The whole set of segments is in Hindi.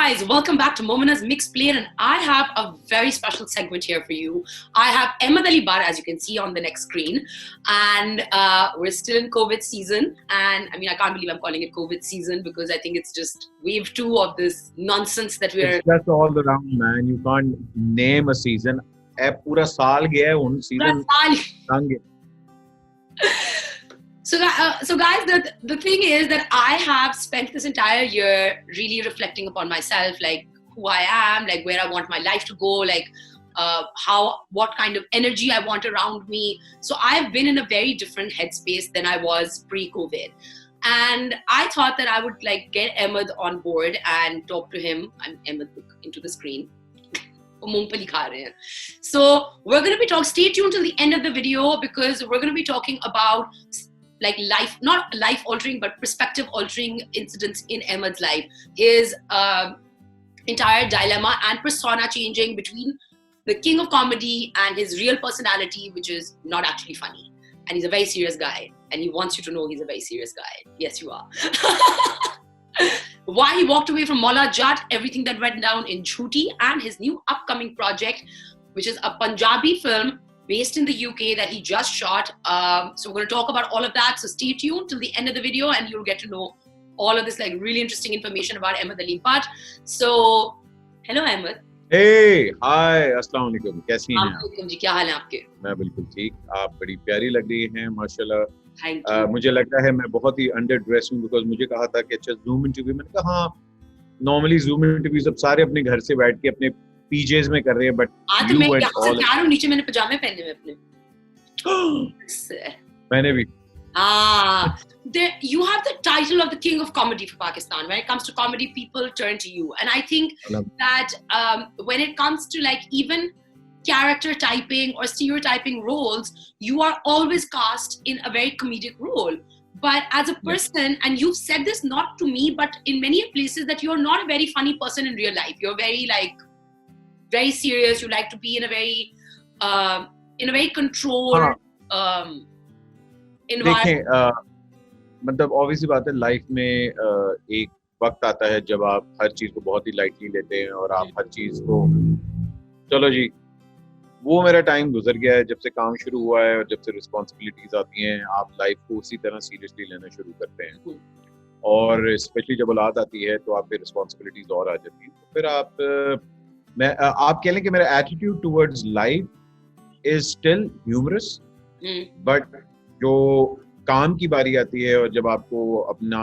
guys, welcome back to Momina's Mixed Plate, and I have a very special segment here for you. I have Ahmed Ali Bar, as you can see on the next screen, and we're still in COVID season. And I mean, I can't believe I'm calling it COVID season because I think it's just wave 2 of this nonsense that we're. It's just all around, man. You can't name a season. पूरा साल गया है उन season. So guys, the thing is that I have spent this entire year really reflecting upon myself, like who I am, like where I want my life to go, like what kind of energy I want around me. So I've been in a very different headspace than I was pre-COVID. And I thought that I would like get Ahmed on board and talk to him. I'm Ahmed, look into the screen. So we're going to be talking, stay tuned till the end of the video because we're going to be talking about like life, not life altering, but perspective altering incidents in Ahmed's life. His entire dilemma and persona changing between the king of comedy and his real personality, which is not actually funny. And he's a very serious guy. And he wants you to know he's a very serious guy. Yes, you are. Why he walked away from Maula Jatt, everything that went down in Jhooti, and his new upcoming project, which is a Punjabi film based in the UK that he just shot. So we're going to talk about all of that. So stay tuned till the end of the video and you'll get to know all of this like really interesting information about Ahmed Ali Bhatt. So, hello Ahmed. Hey, hi, अस्सलाम वालेकुम. कैसी हैं आप? वालेकुम जी, क्या हाल है आपके? मैं बिल्कुल ठीक. आप बड़ी प्यारी लग रही हैं, माशाल्लाह. Thank you. मुझे लगता है मैं बहुत ही अंडर ड्रेस हूँ बिकॉज मुझे कहा था कि अच्छा जूम इंटरव्यू. मैंने कहा हाँ, नॉर्मली जूम इंटरव्यू सब सारे अपने घर से बैठ के अपने पीजेस में कर रहे हैं, बट तो मैं यहाँ से तैयार हूँ, नीचे मैंने पजामे पहने हुए अपने. मैंने भी. You have the title of the king of comedy for Pakistan. When it comes to comedy, people turn to you. And I think that when it comes to like even character typing or stereotyping roles, you are always cast in a very comedic role. But as a person, and you've said this not to me, but in many places that you're not a very funny person in real life. You're very like, very serious. You like to be in a very controlled देखें, मतलब ऑब्वियसली बात है लाइफ में एक वक्त आता है जब आप हर चीज को बहुत ही लाइटली लेते हैं और आप हर चीज को चलो जी. वो मेरा टाइम गुजर गया है जब से काम शुरू हुआ है और जब से रिस्पॉन्सिबिलिटीज आती हैं. आप लाइफ को उसी तरह सीरियसली लेना शुरू करते हैं और स्पेशली जब औलाद आती है तो आप पे रिस्पॉन्सिबिलिटीज और आ जाती हैं. तो फिर आप कह लें कि मेरा attitude towards life is still humorous, but जो काम की बारी आती है और जब आपको अपना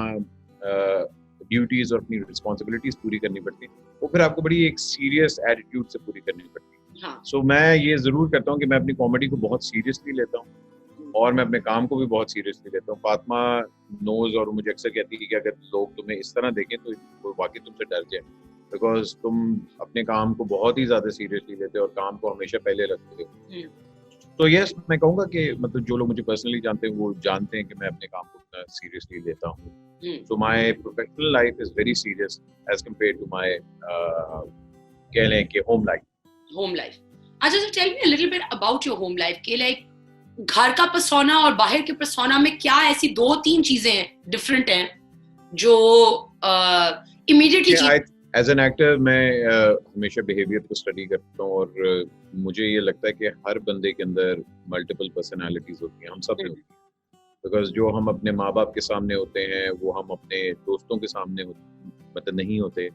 ड्यूटीज और अपनी रिस्पॉन्सिबिलिटीज पूरी करनी पड़ती है वो फिर आपको बड़ी एक सीरियस एटीट्यूड से पूरी करनी पड़ती है. सो मैं ये जरूर करता हूँ कि मैं अपनी कॉमेडी को बहुत सीरियसली लेता हूँ और मैं अपने काम को भी बहुत सीरियसली लेता हूँ. फातिमा नोज और मुझे अक्सर कहती है कि अगर लोग तुम्हें इस तरह देखें तो वो वाकई तुमसे डर जाए बिकॉज तुम अपने काम को बहुत ही ज्यादा सीरियसली लेते हो और काम को हमेशा पहले रखते हो. तो यस, मैं कहूँगा कि मतलब जो लोग मुझे पर्सनली जानते हैं वो जानते हैं कि मैं अपने काम को इतना सीरियसली लेता हूँ. So my professional life is very serious as compare to my कह लें कि होम लाइफ. अच्छा, so tell me a little bit about your home life. कि like घर का पर्सोना और बाहर के पर्सोना में क्या ऐसी 2-3 चीजें डिफरेंट हैं जो इमीडिएटली एज एन एक्टर मैं हमेशा बिहेवियर को स्टडी करता हूँ और मुझे ये लगता है कि हर बंदे के अंदर मल्टीपल पर्सनालिटीज होती हैं. हम सब में होती हैं बिकॉज जो हम अपने माँ बाप के सामने होते हैं वो हम अपने दोस्तों के सामने मतलब नहीं होते.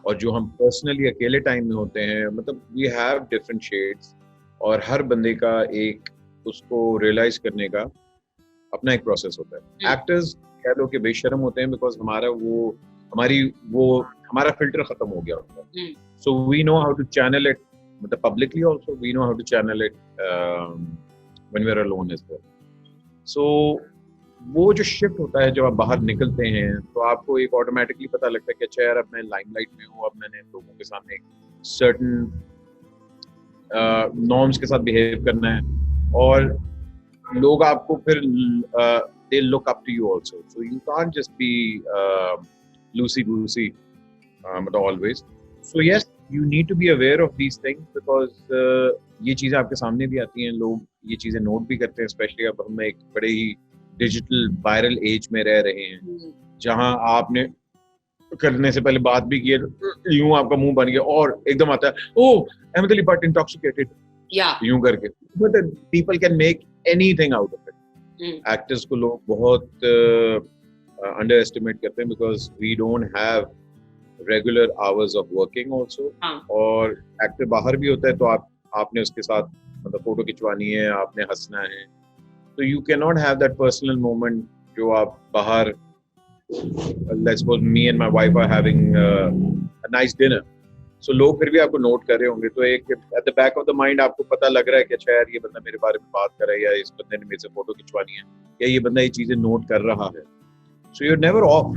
और जो हम पर्सनली अकेले टाइम में होते हैं मतलब वी हैव डिफरेंट शेड्स और हर बंदे का एक उसको रियलाइज करने का अपना एक प्रोसेस होता है. एक्टर्स कह लो कि बेशर्म होते हैं बिकॉज हमारा फिल्टर खत्म हो गया होता है. So we know how to channel it मतलब publicly also we know how to channel it when we are alone as well. So वो जो शिफ्ट होता है जब आप बाहर निकलते हैं तो आपको एक ऑटोमेटिकली पता लगता है कि अच्छा यार अब मैं लाइमलाइट में हूँ, अब मैंने लोगों के सामने सर्टेन नॉर्म्स के साथ बिहेव करना है और लोग आपको फिर they look up to you also. So you can't just be loosey goosey मतलब always. So yes, you need to be aware of these things because ये चीज़ें आपके सामने भी आती हैं, लोग ये चीज़ें नोट भी करते हैं. स्पेशली अब हम एक बड़े ही डिजिटल वायरल एज में रह रहे हैं जहां आपने करने से पहले बात भी की है, यूं आपका मुंह बन गया और एकदम आता है oh Ahmad Ali but intoxicated, यूं करके. But people can make anything out of it. Actors को लोग बहुत अंडर एस्टिमेट करते हैं because we don't have regular hours of working also. और एक्टर बाहर भी होता है तो आपने उसके साथ मतलब फोटो खिंचवानी है, आपने हंसना है, तो you can not have that personal moment जो आप बाहर. Let's suppose me and my wife are having a nice dinner. So लोग फिर भी आपको नोट कर रहे होंगे, तो एक at the back of the mind आपको पता लग रहा है कि अच्छा यार ये बंदा मेरे बारे में बात कर रहा है, या इस बंदे ने मेरे से फोटो खिंचवानी है, या ये बंदा ये चीजें नोट कर रहा है. So you're never off,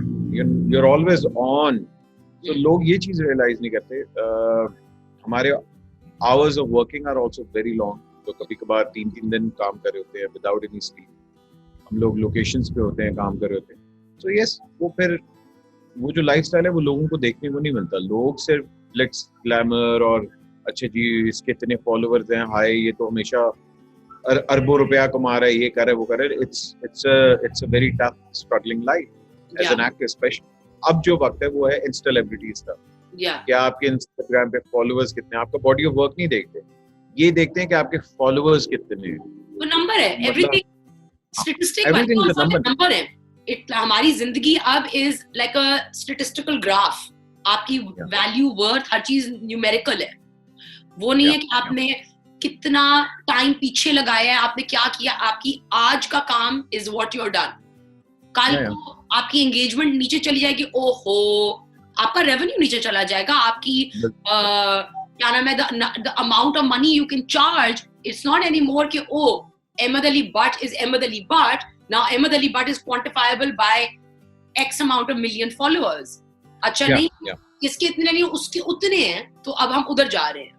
you're always on. So लोग ये चीज रियलाइज नहीं करते. हमारे hours of working are also very long. तो कभी कभार 3-3 दिन काम कर रहे होते हैं without any sleep. हम लोग लोकेशंस पे होते हैं, काम कर रहे होते हैं. So yes, वो फिर वो जो लाइफस्टाइल है वो लोगों को देखने को नहीं मिलता. लोग सिर्फ फ्लेक्स, ग्लैमर और अच्छे जी इसके इतने फॉलोअर्स हैं, हाय ये तो हमेशा अरबों रुपया कमा रहा है, ये कर रहा है, वो कर रहा है. It's a very tough struggling life as an actor specially. अब जो वक्त है वो है इंस्टा सेलिब्रिटीज का. क्या आपके इंस्टाग्राम पे फॉलोअर्स कितने हैं, आपका बॉडी ऑफ वर्क नहीं देखते, ये देखते हैं कि आपके फॉलोअर्स कितने हैं. वो नंबर है, एवरीथिंग स्टैटिस्टिक नंबर है. हमारी जिंदगी अब is like a statistical graph. आपकी वैल्यू, वर्थ, हर चीज न्यूमेरिकल है. वो नहीं है कि आपने कितना टाइम पीछे लगाया है, आपने क्या किया. आपकी आज का काम is what you are done. कल को आपकी एंगेजमेंट नीचे चली जाएगी, ओहो, आपका रेवेन्यू नीचे चला जाएगा, आपकी क्या नाम है, the amount of money you can charge, it's not any more कि ओ Ahmed Ali Butt is Ahmed Ali Butt. Now Ahmed Ali Bhatt is quantifiable by X amount of million followers. अच्छा नहीं, किसके इतने नहीं, उसके उतने हैं, तो अब हम उधर जा रहे हैं.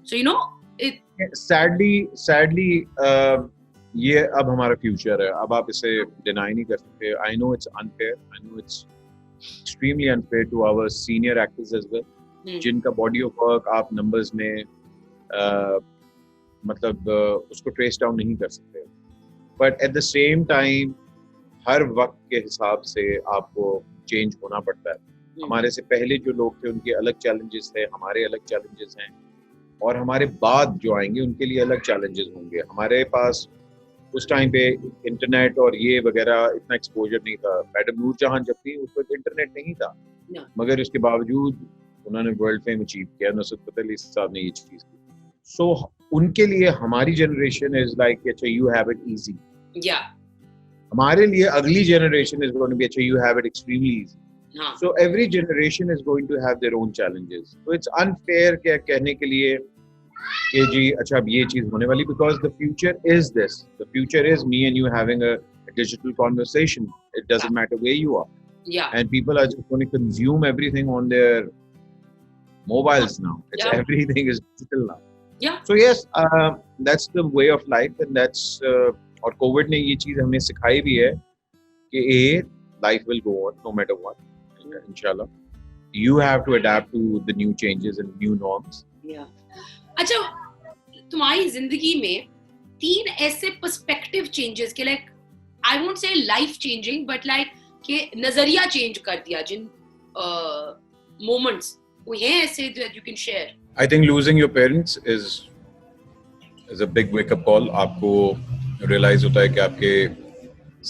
So you know, sadly ये अब हमारा फ्यूचर है. अब आप इसे डिनाई नहीं कर सकते. I know it's unfair. I know it's extremely unfair to our senior actors as well. जिनका body of work आप numbers में मतलब उसको trace down नहीं कर सकते. But at the same time हर वक्त के हिसाब से आपको चेंज होना पड़ता है. हमारे से पहले जो लोग थे उनके अलग चैलेंजेस थे, हमारे अलग चैलेंजेस हैं, और हमारे बाद जो आएंगे उनके लिए अलग चैलेंजेस होंगे. हमारे पास उस टाइम पे इंटरनेट और ये वगैरह इतना एक्सपोजर नहीं था. मैडम नूरजहां जब थी उस वक्त इंटरनेट नहीं था, मगर उसके बावजूद उन्होंने वर्ल्ड फेम अचीव किया. नुसरत फतेह अली साहब ने ये चीज़ की. सो उनके लिए हमारी जनरेशन इज लाइक अच्छा यू हैव इट इजी. हमारे लिए अगली generation is going to be अच्छा you have it extremely easy. So every generation is going to have their own challenges. So it's unfair क्या कहने के लिए कि जी अच्छा अब ये चीज होने वाली, because the future is this. The future is me and you having a digital conversation. It doesn't matter where you are. And people are just going to consume everything on their mobiles now. Everything is digital now. So yes, that's the way of life, and that's और COVID ने ये चीज हमें सिखाई भी है कि life will go on no matter what. Inshallah, you have to adapt to the new changes and new norms. अच्छा, तुम्हारी जिंदगी में 3 ऐसे पर्सपेक्टिव चेंजेस के like I won't say life changing but like के नजरिया चेंज कर दिया, जिन moments वो हैं ऐसे that you can share. I think losing your parents is a big wake up call. आपको realize होता है कि आपके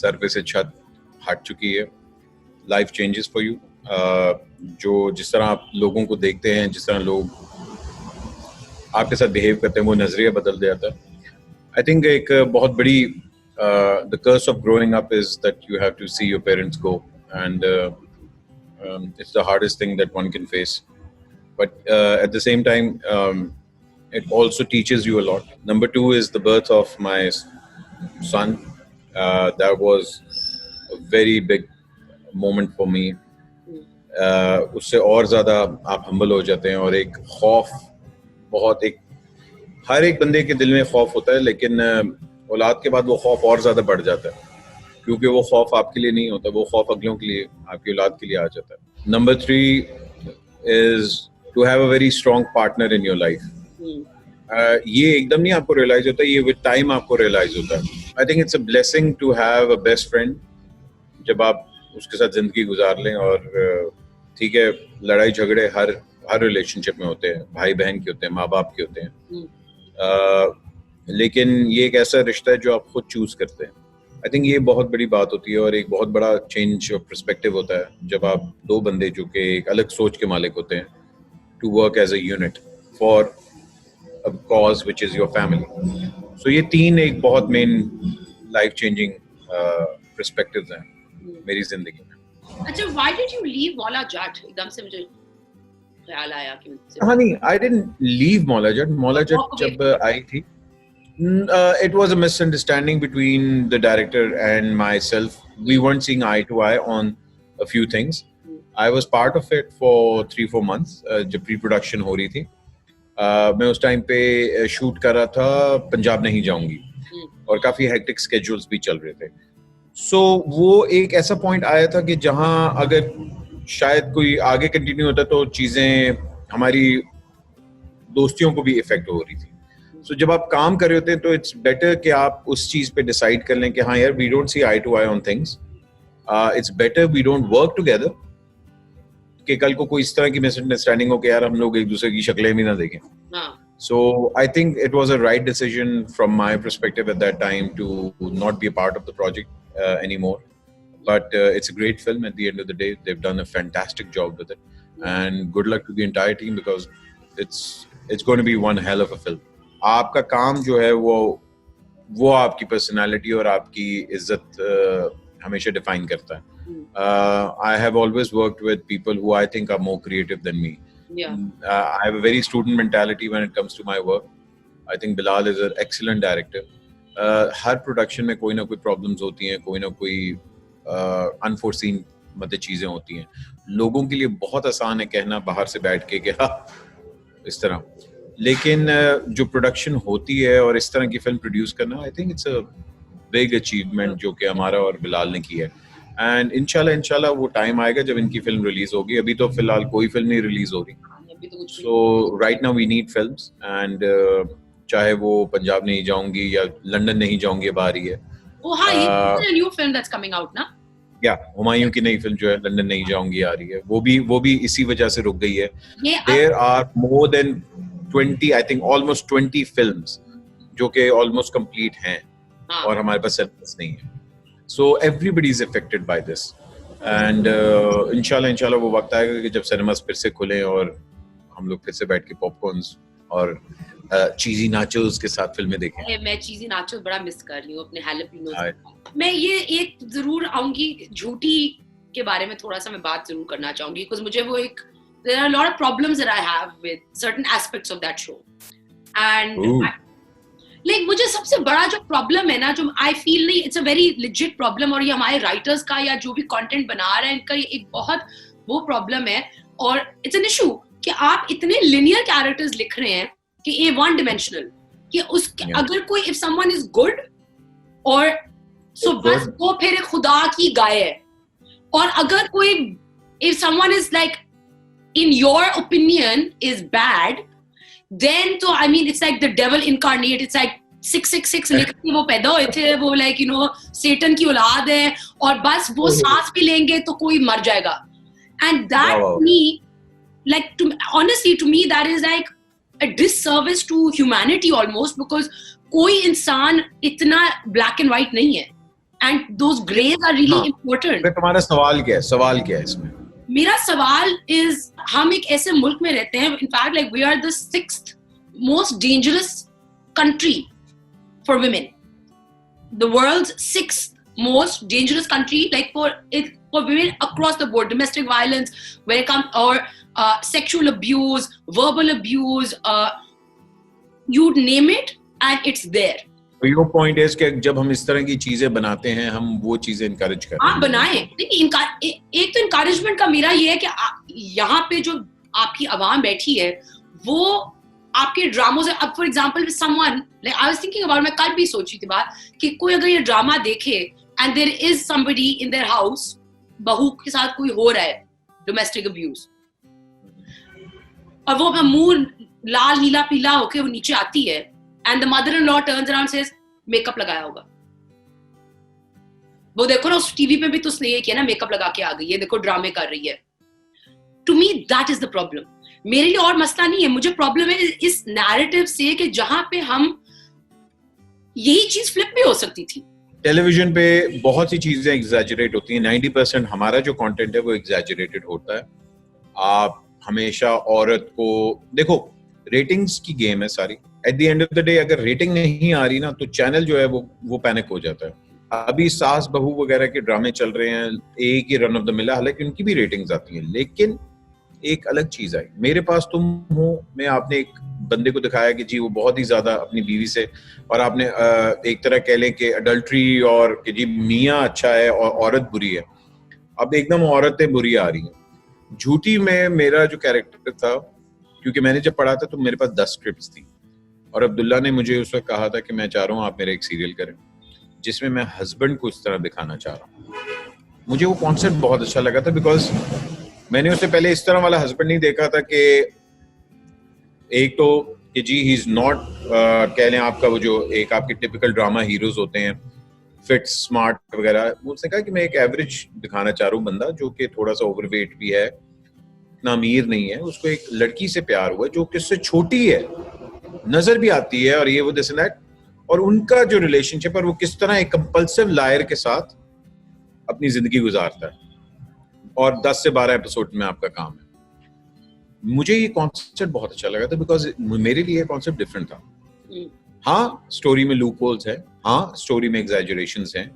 सर पे से छत हट चुकी है. Life changes for you. जो जिस तरह आप लोगों को देखते हैं, जिस तरह लोग आपके साथ बिहेव करते हैं, वो नजरिया बदल जाता है. I think एक बहुत बड़ी the curse of growing up is that you have to see your parents go, and it's the hardest thing that one can face. But at the same time, it also teaches you a lot. Number 2 is the birth of my son. That was a very big moment for me. उससे और ज़्यादा आप humble हो जाते हैं, और एक खौफ, बहुत एक हर एक बंदे के दिल में खौफ होता है, लेकिन औलाद के बाद वो खौफ और ज़्यादा बढ़ जाता है, क्योंकि वो खौफ आपके लिए नहीं होता, वो खौफ अगलों के लिए, आपकी औलाद के लिए आ जाता है. Number 3 is to have a very strong partner in your life. ये एकदम नहीं आपको रियलाइज होता है, ये विद टाइम आपको रियलाइज होता है. I think it's a blessing to have a best friend. जब आप उसके साथ जिंदगी गुजार लें और ठीक है, लड़ाई झगड़े हर रिलेशनशिप में होते हैं, भाई बहन के होते हैं, माँ बाप के होते हैं, लेकिन ये एक ऐसा रिश्ता है जो आप खुद चूज करते हैं। आई थिंक ये बहुत बड़ी बात होती है और एक बहुत बड़ा चेंज ऑफ पर्सपेक्टिव होता है जब आप दो बंदे जो कि एक अलग सोच के मालिक होते हैं to work as a unit for a cause which is your family. So ये तीन एक बहुत मेन लाइफ चेंजिंग पर्सपेक्टिव्स हैं मेरी जिंदगी में। अच्छा, why did you leave Maula Jatt? एकदम से मुझे ख्याल आया कि हाँ नहीं, I didn't leave Maula Jatt. Maula Jatt जब आई थी, it was a misunderstanding between the director and myself. We weren't seeing eye to eye on a few things. I was part of it for 3-4 months जब pre-production हो रही थी। मैं उस टाइम पे शूट कर रहा था पंजाब नहीं जाऊंगी और काफी हेक्टिक स्केड्यूल्स भी चल रहे थे। सो वो एक ऐसा पॉइंट आया था कि जहां अगर शायद कोई आगे कंटिन्यू होता तो चीजें हमारी दोस्तियों को भी इफेक्ट हो रही थी। सो जब आप काम कर रहे होते हैं तो इट्स बेटर कि आप उस चीज पे डिसाइड कर लें कि हाँ यार, we don't see eye to eye on things, it's better we don't work together, कि कल को कोई इस तरह की मिसअंडरस्टैंडिंग हो कि यार हम लोग एक दूसरे की शक्लें भी ना देखें। So I think it was a right decision from my perspective at that time to not be a part of the project anymore. But it's a great film at the end of the day. They've done a fantastic job with it. And good luck to the entire team because it's going to be one hell of a film. आपका काम जो है वो आपकी पर्सनालिटी और आपकी इज्जत हमेशा डिफाइन करता है। I have always worked with people who I think are more creative than me. Yeah. I have a very student mentality when it comes to my work. I think Bilal is an excellent director. Her production में कोई ना कोई प्रॉब्लम्स होती हैं, कोई ना कोई अनफोर्सीन मतलब चीजें होती हैं। लोगों के लिए बहुत आसान है कहना बाहर से बैठ के कि हाँ इस तरह, लेकिन जो प्रोडक्शन होती है और इस तरह की फिल्म प्रोड्यूस करना, I think it's a big achievement जो कि हमारा और बिलाल ने की है। एंड इंशाल्लाह वो टाइम आएगा जब इनकी फिल्म रिलीज होगी। अभी तो फिलहाल कोई फिल्म नहीं रिलीज हो रही। So right now we need films and चाहे वो पंजाब नहीं जाऊंगी या लंदन नहीं जाऊंगी अब आ रही है। Oh हाँ, ये new film that's coming out ना? या हुमायूं की नई फिल्म जो है लंदन नहीं जाऊंगी आ रही है, वो भी इसी वजह से रुक गई है। There are more than 20, I think almost 20 films जो कि almost complete हैं और हमारे पास cinemas नहीं है। So everybody is affected by this and इंशाल्लाह वो वक्त आएगा कि जब सिनेमास फिर से खुले और हम लोग फिर से बैठ के पॉपकॉर्न्स और चीजी नाचोस के साथ फिल्में देखें। मैं चीजी नाचोस बड़ा मिस कर रही हूँ अपने हैलोपिनोस। मैं ये एक जरूर आऊंगी, झूठी के बारे में थोड़ा सा मैं बात जरूर करना चाहूंगी बिकॉज मुझे वो एक there are a lot of problems that I have with certain aspects of that show and like मुझे सबसे बड़ा जो प्रॉब्लम है ना, जो आई फील नहीं it's a very legit problem, और ये हमारे राइटर्स का या जो भी कंटेंट बना रहे हैं इनका ये एक बहुत वो प्रॉब्लम है और इट्स एन इशू कि आप इतने लिनियर कैरेक्टर्स लिख रहे हैं कि ये वन डिमेंशनल कि उसके अगर कोई इफ समवन इज गुड और सो बस वो फिर खुदा की गाय है, और अगर कोई if someone is like in your opinion is bad, then तो I mean it's like the devil incarnate. It's like 666 लिख के वो पैदा हुए थे, वो like you know सेटन की औलाद है और बस वो सांस भी लेंगे तो कोई मर जाएगा। And that me like honestly to me that is like a disservice to humanity almost because कोई इंसान इतना black and white नहीं है and those grays are really important. तुम्हारा सवाल क्या है इसमें? मेरा सवाल is हम एक ऐसे मुल्क में रहते हैं, in fact like we are the 6th most dangerous country for women, the world's 6th most dangerous country like for women across the board, domestic violence when it comes or sexual abuse, verbal abuse, you name it and it's there. Your point is कि जब हम इस तरह की चीजें बनाते हैं हम वो चीजें इनकरेज करते हैं। आप बनाएं, एक तो इनकरेजमेंट का मेरा ये है कि यहाँ पे जो आपकी आवाम बैठी है वो आपके ड्रामों से, अब for example someone like I was thinking about, मैं कल भी सोची थी बात कि कोई अगर ये ड्रामा देखे and there is somebody in their house, बहू के साथ कोई हो रहा है डोमेस्टिक अब्यूज और वो मुंह लाल नीला पीला होके वो नीचे आती है and the mother-in-law turns around and says makeup लगाया होगा, वो देखो ना उस टीवी पे भी तो उसने ये किया ना, मेकअप लगा के आ गई है, देखो ड्रामे कर रही है। To me that is the problem. मेरे लिए और मसला नहीं है, मुझे प्रॉब्लम है इस नैरेटिव से कि जहां पे हम यही चीज फ्लिप भी हो सकती थी. टेलीविजन पे बहुत सी चीजें एग्जैजरेट होती हैं. 90% हमारा जो कंटेंट है वो एग्जैजरेटेड होता है. आप हमेशा औरत को देखो, रेटिंग्स की गेम है सारी. At the end of the day अगर रेटिंग नहीं आ रही ना तो चैनल जो है वो पैनिक हो जाता है. अभी सास बहू वगैरह के ड्रामे चल रहे हैं, एक ही रन ऑफ द मिल है, हालांकि उनकी भी रेटिंग्स आती हैं, लेकिन एक अलग चीज आई. मेरे पास तुम हो, मैं आपने एक बंदे को दिखाया कि जी वो बहुत ही ज्यादा अपनी बीवी से, और आपने एक तरह कह लें कि अडल्ट्री और कि जी मियाँ अच्छा है और औरत बुरी है. अब एकदम औरतें बुरी आ रही हैं. झूठी में मेरा जो कैरेक्टर था, क्योंकि मैंने जब पढ़ा था तो मेरे पास 10 स्क्रिप्ट्स थी, और अब्दुल्ला ने मुझे उस वक्त कहा था कि मैं चाह रहा हूँ आप मेरा एक सीरियल करें जिसमें मैं हस्बैंड को इस तरह दिखाना चाह रहा हूँ. मुझे वो कॉन्सेप्ट बहुत अच्छा लगा था, बिकॉज मैंने उससे पहले इस तरह वाला हस्बैंड नहीं देखा था कि एक तो कि जी ही इज नॉट कह लें आपका वो जो एक आपके टिपिकल ड्रामा हीरोज होते हैं, फिट स्मार्ट वगैरह. उसने कहा कि मैं एक एवरेज दिखाना चाह रहा हूँ बंदा जो कि थोड़ा सा ओवरवेट भी है, इतना अमीर नहीं है, उसको एक लड़की से प्यार हुआ जो कि उससे छोटी है, नजर भी आती है, और ये वो दिस एंड दैट, और उनका जो रिलेशनशिप और वो किस तरह एक कंपल्सिव लायर के साथ अपनी जिंदगी गुजारता है, और 10 से 12 एपिसोड में आपका काम है. मुझे ये कॉन्सेप्ट बहुत अच्छा लगा था, बिकॉज मेरे लिए कॉन्सेप्ट डिफरेंट था. हाँ, स्टोरी में लूप होल्स है, हाँ स्टोरी में एग्जैजरेशंस हैं,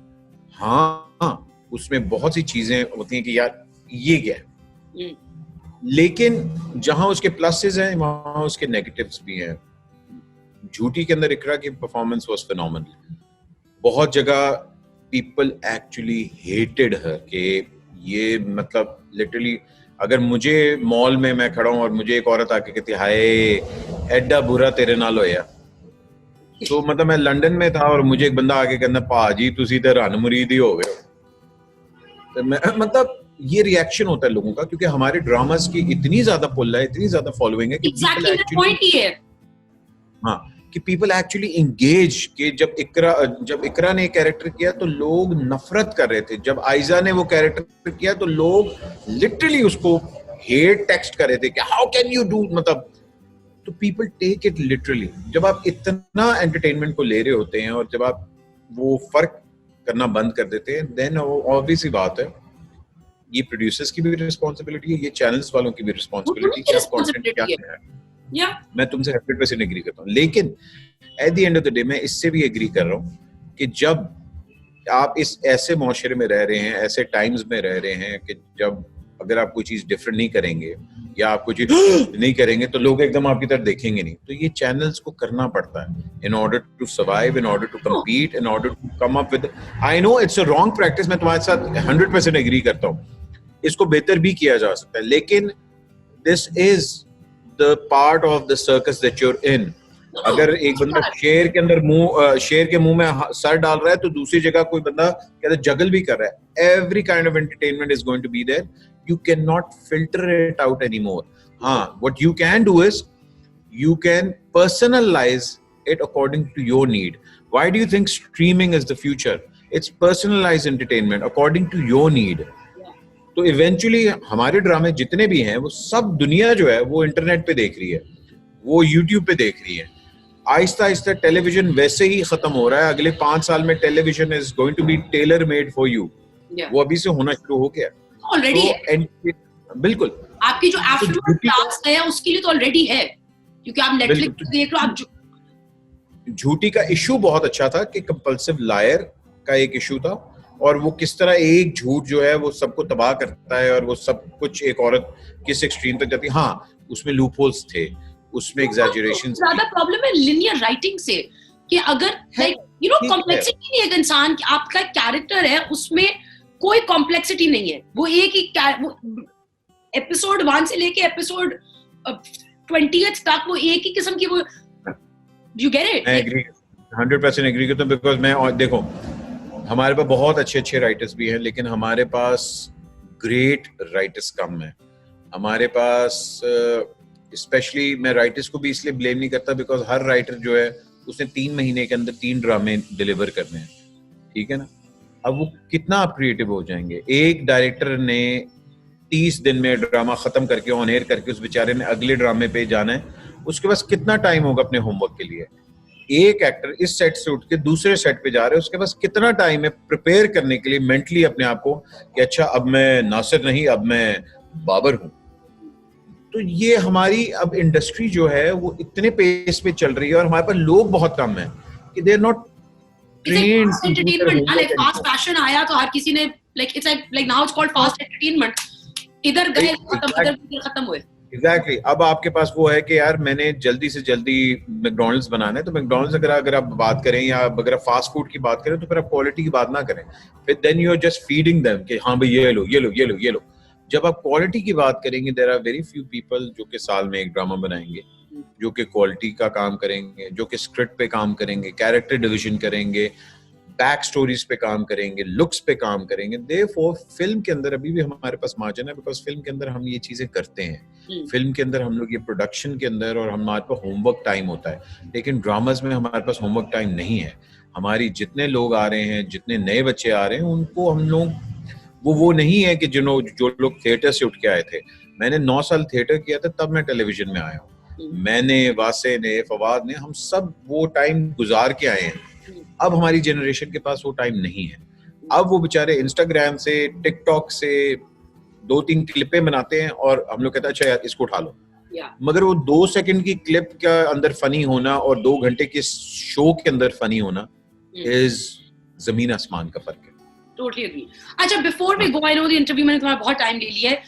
हाँ उसमें बहुत सी चीजें होती हैं कि यार ये क्या है, लेकिन जहां उसके प्लसेस हैं वहां उसके नेगेटिव्स भी हैं. झूठी के अंदर इकरा की परफॉर्मेंस वाज फिनोमिनल. बहुत जगह पीपल एक्चुअली हेटेड हर कि ये मतलब लिटरली अगर मुझे मॉल में मैं खड़ा हूं और मुझे एक औरत आके कहती हाय एड्डा बुरा तेरे नाल होया, तो मतलब मैं लंदन में था और मुझे एक बंदा आके कहना पाजी तुसी ते रन मुरीद ही हो गए, तो मैं मतलब ये रिएक्शन होता है लोगों का, क्योंकि हमारे ड्रामास की इतनी ज्यादा पुल है, इतनी ज्यादा फॉलोइंग है कि एग्जैक्टली द पॉइंट ही है. हाँ, कि पीपल एक्चुअली एंगेज. कि जब इकरा ने कैरेक्टर किया तो लोग नफरत कर रहे थे, जब आयजा ने वो कैरेक्टर किया तो लोग लिटरली उसको हेट टेक्स्ट कर रहे थे कि हाउ कैन यू डू, मतलब तो पीपल टेक इट लिटरली. जब आप इतना एंटरटेनमेंट को ले रहे होते हैं और जब आप वो फर्क करना बंद कर देते हैं, देन ऑब्वियस सी बात है ये प्रोड्यूसर्स की भी रिस्पॉन्सिबिलिटी है, ये चैनल्स वालों की भी रिस्पॉन्सिबिलिटी है, कंटेंट क्या है. मैं तुमसे 100% एग्री करता हूँ, लेकिन at the end of the day मैं इससे भी एग्री कर रहा हूँ कि जब आप इस ऐसे माशरे में रह रहे हैं, ऐसे टाइम्स में रह रहे हैं कि जब अगर आप कोई चीज डिफरेंट नहीं करेंगे या आप कोई चीज नहीं करेंगे तो लोग एकदम आपकी तरफ देखेंगे नहीं. तो ये चैनल्स को करना पड़ता है in order to survive, in order to compete, in order to come up with. I know it's a wrong practice, मैं तुम्हारे साथ 100% एग्री करता हूँ, इसको बेहतर भी किया जा सकता है, लेकिन this is the part of the circus that you are in. अगर एक बंदा शेर के मुंह में सर डाल रहा है तो दूसरी जगह कोई बंदा कहता जगल भी कर रहा है. Every kind of entertainment is going to be there. You cannot filter it out anymore. What you can do is you can personalize it according to your need. Why do you think streaming is the future? It's personalized entertainment according to your need. तो eventually हमारे ड्रामे जितने भी हैं वो सब दुनिया जो है वो इंटरनेट पे देख रही है, वो यूट्यूब पे देख रही है. आहिस्ता आहिस्ता टेलीविजन वैसे ही खत्म हो रहा है. अगले 5 साल में television is going to be tailor made for you. वो अभी से होना शुरू हो गया ऑलरेडी है. बिल्कुल, आपकी जो आफ्टरनून क्लास है उसके लिए तो ऑलरेडी है, क्योंकि आप नेटफ्लिक्स देख रहे हो. आप झूठी का इशू बहुत अच्छा था कि कंपल्सिव लायर का एक इशू था, और वो किस तरह एक झूठ जो है वो सबको तबाह करता है और वो सब कुछ एक औरत किस एक्सट्रीम तक जाती है. हाँ, उसमें लूपहोल्स थे, उसमें एग्जैजरेशंस. ज्यादा प्रॉब्लम है लिनियर राइटिंग से कि अगर लाइक यू नो कॉम्प्लेक्सिटी नहीं है. एक इंसान आपका कैरेक्टर है उसमें कोई कॉम्प्लेक्सिटी नहीं है. वो एक ही एपिसोड 1 से लेके एपिसोड 20th तक वो एक ही किस्म की वो यू गेट इट. मैं एग्री 100% एग्री करता हूं, बिकॉज मैं देखो हमारे पास बहुत अच्छे राइटर्स भी हैं, लेकिन हमारे पास ग्रेट राइटर्स कम है. हमारे पास स्पेशली मैं राइटर्स को भी इसलिए ब्लेम नहीं करता बिकॉज हर राइटर जो है उसने 3 महीने के अंदर 3 ड्रामे डिलीवर करने हैं, ठीक है ना. अब वो कितना आप क्रिएटिव हो जाएंगे. एक डायरेक्टर ने 30 दिन में ड्रामा खत्म करके ऑन एयर करके उस बेचारे ने अगले ड्रामे पे जाना है, उसके पास कितना टाइम होगा अपने होमवर्क के लिए? एक एक्टर इस सेट से उठ के दूसरे सेट पे जा रहे हैं, उसके पास कितना टाइम है प्रिपेयर करने के लिए मेंटली अपने आप को कि अच्छा अब मैं नासिर नहीं, अब मैं बाबर हूं। तो ये हमारी अब इंडस्ट्री जो है वो इतने पेस पे चल रही है और हमारे पास लोग बहुत कम हैं कि they are not trained. Entertainment like fast fashion आया तो हर किसी ने like it's like now it's called fast entertainment, इधर गए खत्म, इधर खत्म हुए। एग्जैक्टली अब आपके पास वो है कि यार मैंने जल्दी से जल्दी मैकडॉनल्ड्स बनाना है, तो मैकडॉनल्ड्स अगर आप बात करें या अगर आप फास्ट फूड की बात करें तो फिर आप क्वालिटी की बात ना करें, फिर then you are just feeding them कि हाँ भाई ये लो ये लो ये लो ये लो। जब आप क्वालिटी की बात करेंगे there are very few people जो कि साल में एक ड्रामा बनाएंगे, जो कि क्वालिटी का काम करेंगे, जो कि स्क्रिप्ट पे काम करेंगे, कैरेक्टर डिवीजन करेंगे, बैक स्टोरीज पे काम करेंगे, लुक्स पे काम करेंगे। देयरफॉर फिल्म के अंदर अभी भी हमारे पास मार्जिन है, बिकॉज फिल्म के अंदर हम ये चीजें करते हैं। फिल्म के अंदर हम लोग ये प्रोडक्शन के अंदर और हमारे पास होमवर्क टाइम होता है, लेकिन ड्रामाज में हमारे पास होमवर्क टाइम नहीं है। हमारी जितने लोग आ रहे हैं, जितने नए बच्चे आ रहे हैं, उनको हम लोग वो नहीं है कि जो लोग थिएटर से उठ के आए थे। मैंने 9 साल थिएटर किया था, तब मैं टेलीविजन में आया हूँ। मैंने, वासे ने, फवाद ने, हम सब वो टाइम गुजार के आए हैं। अब हमारी जनरेशन के पास वो टाइम नहीं है। अब वो बेचारे इंस्टाग्राम से, टिकटॉक से 2-3 क्लिपें बनाते हैं और हम लोग कहते हैं अच्छा यार इसको उठा लो। मगर वो 2 सेकंड की क्लिप के अंदर फनी होना और 2 घंटे के शो के अंदर फनी होना इज जमीन आसमान का फर्क है। Totally agree. अच्छा, before we go, I know the interview मैंने तुम्हारा बहुत time ले लिया है,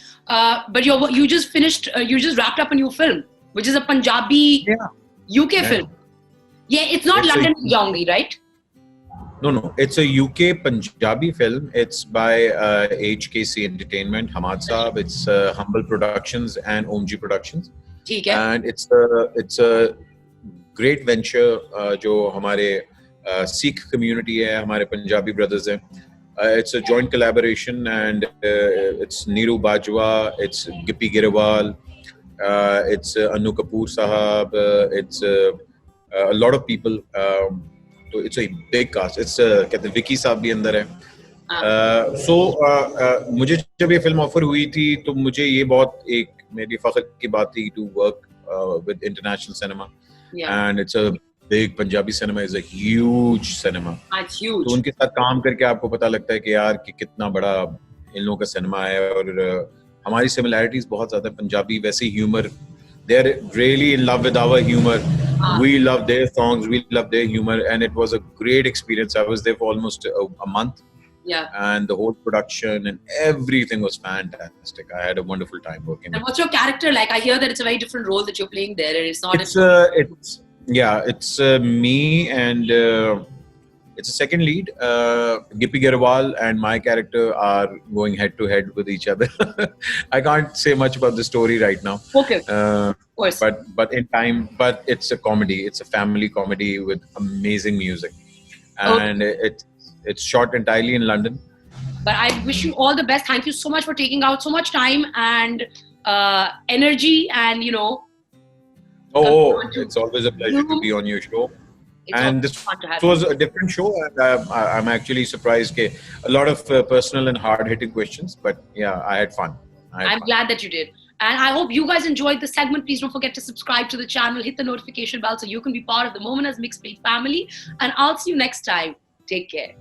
but you just finished, you just wrapped up a new film, which is a Punjabi UK film. Yeah, it's not London Jaungi, right? No, it's a UK Punjabi film. It's by HKC Entertainment, Hamad Saab. It's Humble Productions and OMG Productions. ठीक है. And it's a great venture जो हमारे Sikh community है, हमारे Punjabi brothers हैं. It's a joint collaboration and it's Neeru Bajwa, it's Gippy Girewal, it's Anu Kapoor Sahab, it's a lot of people. So it's a big cast. It's कहते हैं विकी साहब भी अंदर है. So मुझे जब ये फिल्म ऑफर हुई थी तो मुझे ये बहुत एक मेरी फख्र की बात थी to work with international cinema. And it's a big Punjabi cinema is a huge cinema. It's huge. तो उनके साथ काम करके आपको पता लगता है कि यार कि कितना बड़ा इन लोगों का सिनेमा है और हमारी सिमिलैरिटीज बहुत ज्यादा. पंजाबी वैसे humour, they are really in love with our humor. We love their songs, we love their humor, and it was a great experience. I was there for almost a month. And the whole production and everything was fantastic. I had a wonderful time working. And what's your character like? I hear that it's a very different role that you're playing there, and it's not. It's me and it's a second lead. Gippy Girewal and my character are going head to head with each other. I can't say much about the story right now. Okay. Of course. But in time, but it's a comedy. It's a family comedy with amazing music, and it's shot entirely in London. But I wish you all the best. Thank you so much for taking out so much time and energy, and you know. It's always a pleasure to be on your show. And this was a different show, and I'm actually surprised that a lot of personal and hard-hitting questions, but yeah, I had fun. I'm glad that you did. And I hope you guys enjoyed the segment. Please don't forget to subscribe to the channel, hit the notification bell so you can be part of the Moment as Mixed Plate family. And I'll see you next time. Take care.